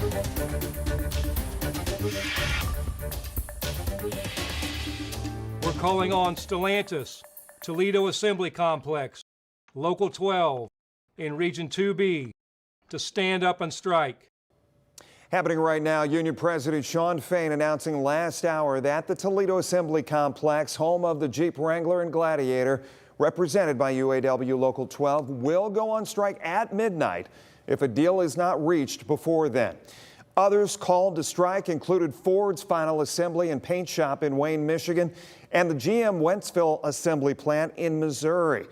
We're calling on Stellantis, Toledo Assembly Complex, Local 12, in Region 2B to stand up and strike. Happening right now, Union President Shawn Fain announcing last hour that the Toledo Assembly Complex, home of the Jeep Wrangler and Gladiator, represented by UAW Local 12, will go on strike at midnight if a deal is not reached before then. Others called to strike included Ford's final assembly and paint shop in Wayne, Michigan, and the GM Wentzville assembly plant in Missouri.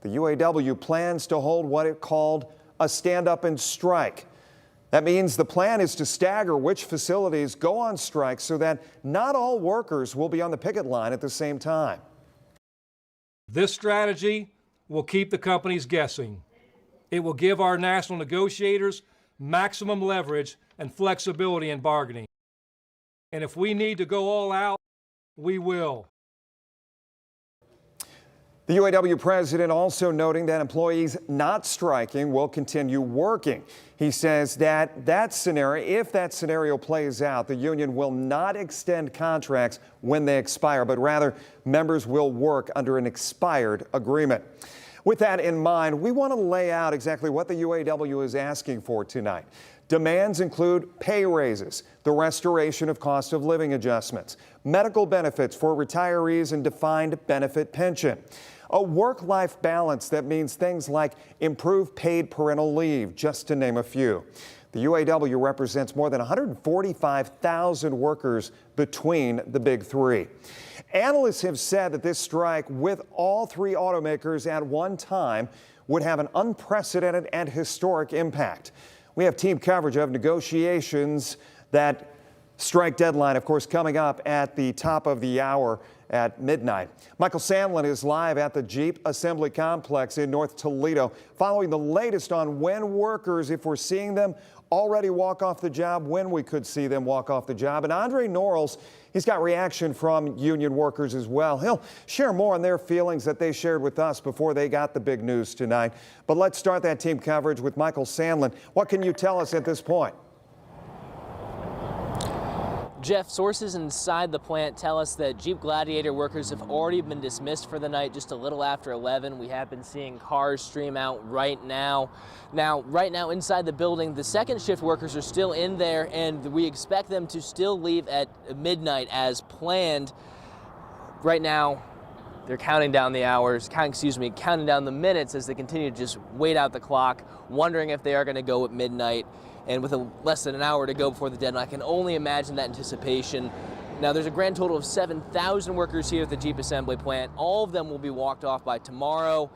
The UAW plans to hold what it called a stand up and strike. That means the plan is to stagger which facilities go on strike so that not all workers will be on the picket line at the same time. This strategy will keep the companies guessing. It will give our national negotiators maximum leverage and flexibility in bargaining. And if we need to go all out, we will. The UAW president also noting that employees not striking will continue working. He says that if that scenario plays out, the union will not extend contracts when they expire, but rather members will work under an expired agreement. With that in mind, we want to lay out exactly what the UAW is asking for tonight. Demands include pay raises, the restoration of cost of living adjustments, medical benefits for retirees and defined benefit pension, a work-life balance that means things like improved paid parental leave, just to name a few. The UAW represents more than 145,000 workers between the big three. Analysts have said that this strike with all three automakers at one time would have an unprecedented and historic impact. We have team coverage of negotiations. That strike deadline, of course, coming up at the top of the hour at midnight. Michael Sandlin is live at the Jeep Assembly Complex in North Toledo, following the latest on when workers, if we're seeing them already walk off the job, when we could see them walk off the job. And Andre Norris, he's got reaction from union workers as well. He'll share more on their feelings that they shared with us before they got the big news tonight. But let's start that team coverage with Michael Sandlin. What can you tell us at this point? Jeff, sources inside the plant tell us that Jeep Gladiator workers have already been dismissed for the night just a little after 11. We have been seeing cars stream out right now. Right now inside the building, the second shift workers are still in there, and we expect them to still leave at midnight as planned. Right now, they're counting down the hours, counting down the minutes as they continue to just wait out the clock, wondering if they are going to go at midnight. And with less than an hour to go before the deadline, I can only imagine that anticipation. Now, there's a grand total of 7,000 workers here at the Jeep Assembly plant. All of them will be walked off by tomorrow.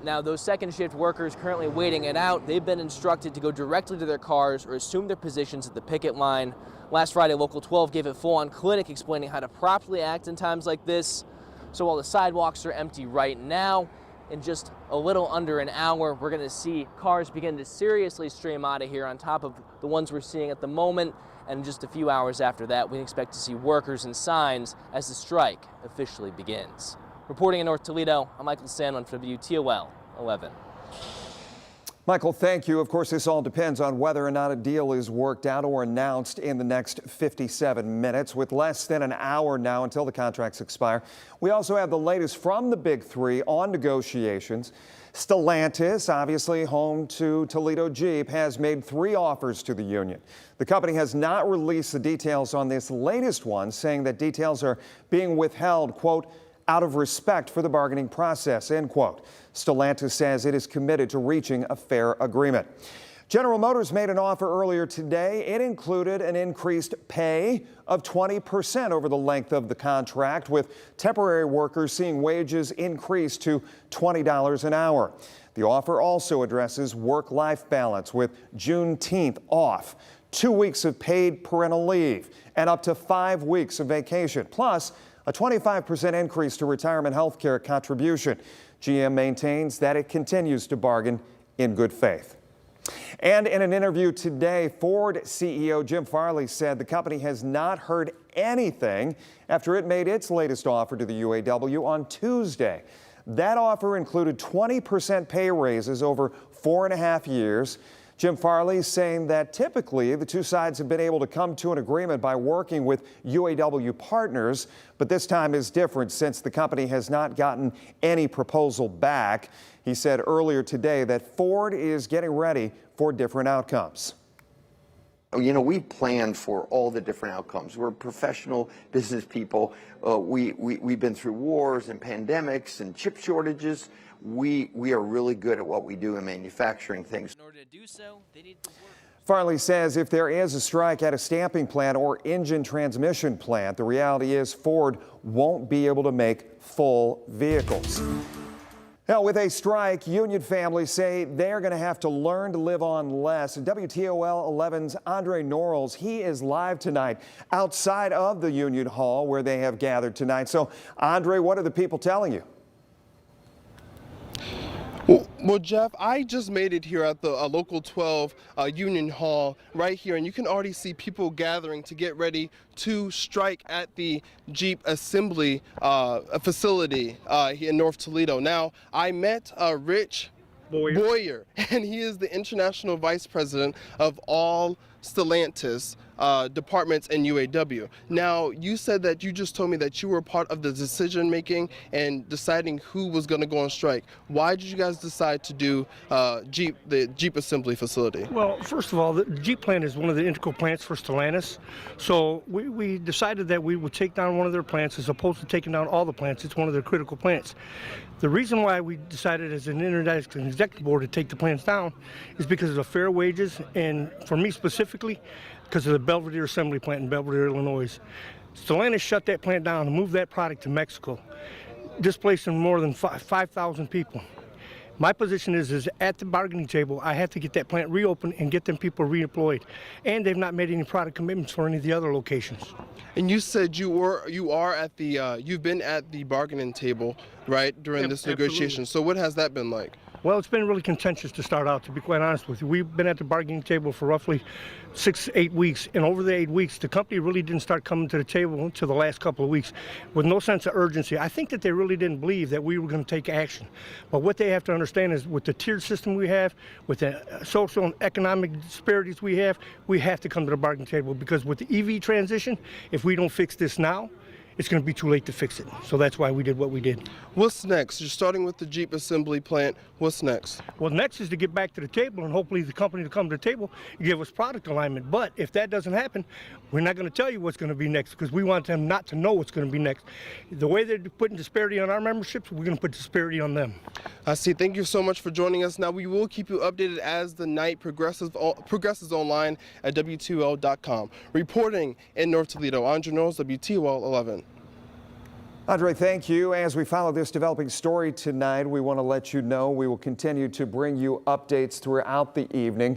Now, those second shift workers currently waiting it out, they've been instructed to go directly to their cars or assume their positions at the picket line. Last Friday, Local 12 gave a full-on clinic explaining how to properly act in times like this. So while the sidewalks are empty right now, in just a little under an hour, we're going to see cars begin to seriously stream out of here on top of the ones we're seeing at the moment. And just a few hours after that, we expect to see workers and signs as the strike officially begins. Reporting in North Toledo, I'm Michael Sandlin for WTOL 11. Michael, thank you. Of course, this all depends on whether or not a deal is worked out or announced in the next 57 minutes. With less than an hour now until the contracts expire, we also have the latest from the big three on negotiations. Stellantis, obviously home to Toledo Jeep, has made 3 offers to the union. The company has not released the details on this latest one, saying that details are being withheld, quote, out of respect for the bargaining process, end quote. Stellantis says it is committed to reaching a fair agreement. General Motors made an offer earlier today. It included an increased pay of 20% over the length of the contract, with temporary workers seeing wages increase to $20 an hour. The offer also addresses work-life balance, with Juneteenth off, 2 weeks of paid parental leave, and up to 5 weeks of vacation, plus a 25% increase to retirement health care contribution. GM maintains that it continues to bargain in good faith. And in an interview today, Ford CEO Jim Farley said the company has not heard anything after it made its latest offer to the UAW on Tuesday. That offer included 20% pay raises over 4.5 years. Jim Farley saying that typically the two sides have been able to come to an agreement by working with UAW partners, but this time is different since the company has not gotten any proposal back. He said earlier today that Ford is getting ready for different outcomes. You know, we plan for all the different outcomes. We're professional business people. We've been through wars and pandemics and chip shortages. We are really good at what we do in manufacturing things. In order to do so, they need to work. Farley says if there is a strike at a stamping plant or engine transmission plant, the reality is Ford won't be able to make full vehicles. Now, with a strike, union families say they're going to have to learn to live on less. WTOL 11's Andre Norris, he is live tonight outside of the Union Hall where they have gathered tonight. So, Andre, what are the people telling you? Well, Jeff, I just made it here at the local 12 Union Hall right here, and you can already see people gathering to get ready to strike at the Jeep Assembly facility here in North Toledo. Now, I met Rich Boyer, and he is the International Vice President of all Stellantis departments in UAW. Now, you said that you just told me that you were part of the decision making and deciding who was going to go on strike. Why did you guys decide to do the Jeep assembly facility? Well, first of all, the Jeep plant is one of the integral plants for Stellantis. So we decided that we would take down one of their plants as opposed to taking down all the plants. It's one of their critical plants. The reason why we decided as an international executive board to take the plants down is because of the fair wages, and for me specifically, because of the Belvedere Assembly Plant in Belvedere, Illinois. Stellantis shut that plant down and moved that product to Mexico, displacing more than 5,000 people. My position is at the bargaining table, I have to get that plant reopened and get them people reemployed. And they've not made any product commitments for any of the other locations. And you said you've been at the bargaining table, right, during this negotiation. Absolutely. So what has that been like? Well, it's been really contentious to start out, to be quite honest with you. We've been at the bargaining table for roughly 6 to 8 weeks, and over the 8 weeks, the company really didn't start coming to the table until the last couple of weeks with no sense of urgency. I think that they really didn't believe that we were going to take action. But what they have to understand is with the tiered system we have, with the social and economic disparities we have to come to the bargaining table, because with the EV transition, if we don't fix this now, it's going to be too late to fix it. So that's why we did what we did. What's next? You're starting with the Jeep assembly plant. What's next? Well, next is to get back to the table and hopefully the company to come to the table and give us product alignment. But if that doesn't happen, we're not going to tell you what's going to be next because we want them not to know what's going to be next. The way they're putting disparity on our memberships, we're going to put disparity on them. I see. Thank you so much for joining us. Now, we will keep you updated as the night progresses online at WTOL.com. Reporting in North Toledo, Andre Norris, WTOL 11. Andre, thank you. As we follow this developing story tonight, we want to let you know we will continue to bring you updates throughout the evening.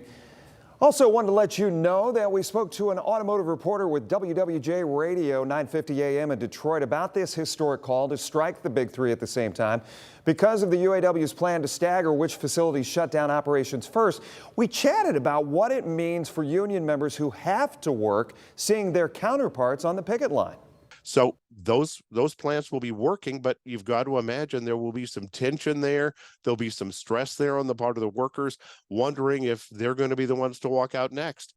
Also wanted to let you know that we spoke to an automotive reporter with WWJ Radio 950 AM in Detroit about this historic call to strike the Big Three at the same time. Because of the UAW's plan to stagger which facilities shut down operations first, we chatted about what it means for union members who have to work seeing their counterparts on the picket line. So those plants will be working, but you've got to imagine there will be some tension there. There'll be some stress there on the part of the workers, wondering if they're going to be the ones to walk out next.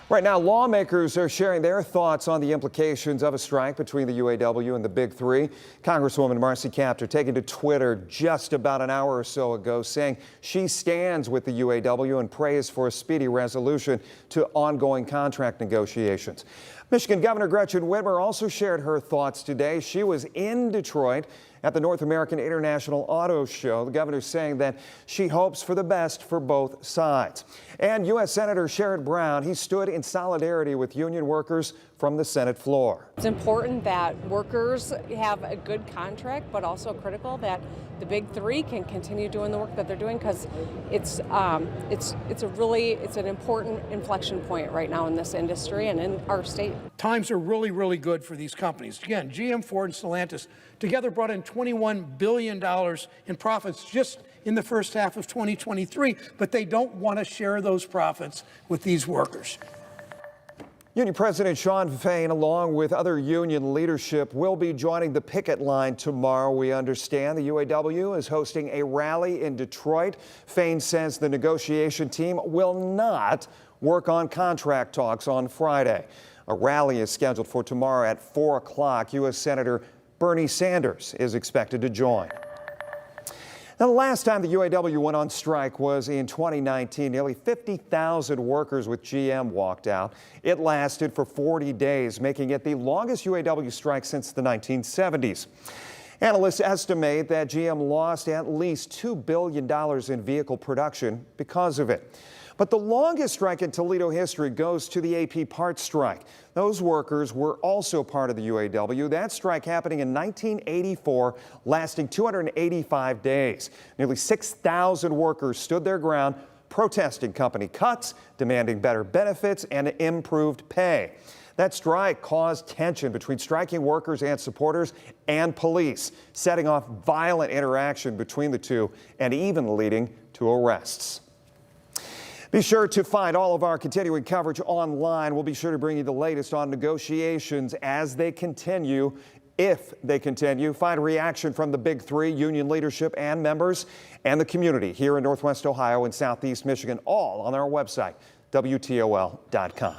Right now, lawmakers are sharing their thoughts on the implications of a strike between the UAW and the Big Three. Congresswoman Marcy Kaptur taking to Twitter just about an hour or so ago, saying she stands with the UAW and prays for a speedy resolution to ongoing contract negotiations. Michigan Governor Gretchen Whitmer also shared her thoughts today. She was in Detroit at the North American International Auto Show. The governor saying that she hopes for the best for both sides. And U.S. Senator Sherrod Brown, he stood in solidarity with union workers from the Senate floor. It's important that workers have a good contract, but also critical that the Big Three can continue doing the work that they're doing, because it's an important inflection point right now in this industry and in our state. Times are really, really good for these companies. Again, GM, Ford, and Stellantis together brought in $21 billion in profits just in the first half of 2023, but they don't want to share those profits with these workers. Union President Shawn Fain, along with other union leadership, will be joining the picket line tomorrow. We understand the UAW is hosting a rally in Detroit. Fain says the negotiation team will not work on contract talks on Friday. A rally is scheduled for tomorrow at 4 o'clock. U.S. Senator Bernie Sanders is expected to join. Now, the last time the UAW went on strike was in 2019. Nearly 50,000 workers with GM walked out. It lasted for 40 days, making it the longest UAW strike since the 1970s. Analysts estimate that GM lost at least $2 billion in vehicle production because of it. But the longest strike in Toledo history goes to the AP parts strike. Those workers were also part of the UAW. That strike happening in 1984, lasting 285 days. Nearly 6,000 workers stood their ground, protesting company cuts, demanding better benefits and improved pay. That strike caused tension between striking workers and supporters and police, setting off violent interaction between the two and even leading to arrests. Be sure to find all of our continuing coverage online. We'll be sure to bring you the latest on negotiations as they continue, if they continue. Find reaction from the Big Three, union leadership and members, and the community here in Northwest Ohio and Southeast Michigan, all on our website, WTOL.com.